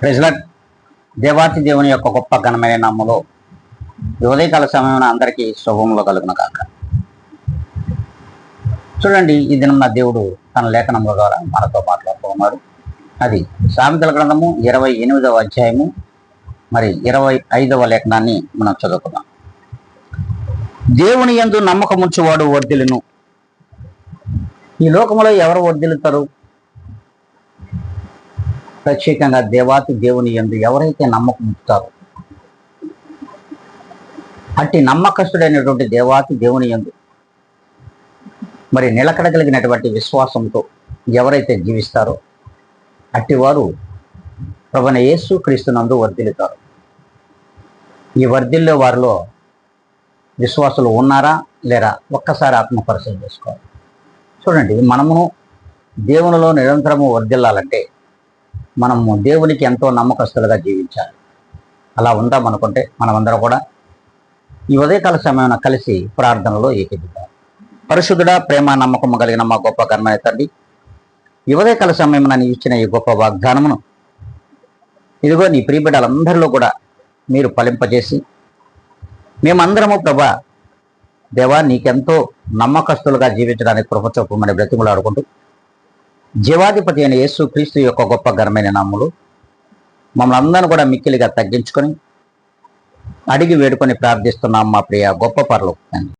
President దేవాతి దేవుని యొక్క గొప్ప ఘనమైన నామములో ఉదయకాల సమయం అందరికీ శుభములు కలుగును కాక. చూడండి, ఈ దినం నా దేవుడు తన లేఖనముల ద్వారా మనతో మాట్లాడుతూ ఉన్నాడు. అది సామెతల గ్రంథము 28వ అధ్యాయము 25వ లేఖనాన్ని మనం చదువుకుందాం. దేవుని యందు నమ్మకముంచువాడు వర్ధిల్లును. ఈ లోకములో ఎవరు వర్ధిల్లుతారు? ప్రత్యేకంగా దేవాతి దేవుని యందు ఎవరైతే నమ్మకం ఉంచుతారో, అట్టి నమ్మకస్తుడైనటువంటి దేవాతి దేవుని యందు నిలకడగలిగినటువంటి విశ్వాసంతో ఎవరైతే జీవిస్తారో అట్టివారు ప్రభువైన యేసు క్రీస్తునందు వర్ధిల్లుతారు. ఈ వర్ధిల్లే వారిలో విశ్వాసులు ఉన్నారా లేరా ఒక్కసారి ఆత్మ పరిశీలన చేసుకోవాలి. చూడండి, మనము దేవునిలో నిరంతరము వర్ధిల్లాలంటే మనము దేవునికి ఎంతో నమ్మకస్తులుగా జీవించాలి. అలా ఉందామనుకుంటే మనమందరం కూడా ఈ ఉదయకాల సమయం కలిసి ప్రార్థనలో ఏకీభవిద్దాం. పరిశుద్ధుడా, ప్రేమ నమ్మకము కలిగిన మా గొప్ప ఘనమైన తండ్రి, ఈ ఉదయకాల సమయం నన్ను ఇచ్చిన ఈ గొప్ప వాగ్దానమును ఇదిగో నీ ప్రియబిడ్డలందరిలో కూడా మీరు ఫలింపజేసి మేమందరము ప్రభా దేవా నీకెంతో నమ్మకస్తులుగా జీవించడానికి కృప చూపమని బ్రతిమలాడుకుంటూ జీవాధిపతి అయిన యేసు క్రీస్తు యొక్క గొప్ప ఘనమైన నామములో మమ్మల్ని అందరిని కూడా మిక్కిలిగా తగ్గించుకొని అడిగి వేడుకొని ప్రార్థిస్తున్నాం మా ప్రియ గొప్ప పరలోక తండ్రి.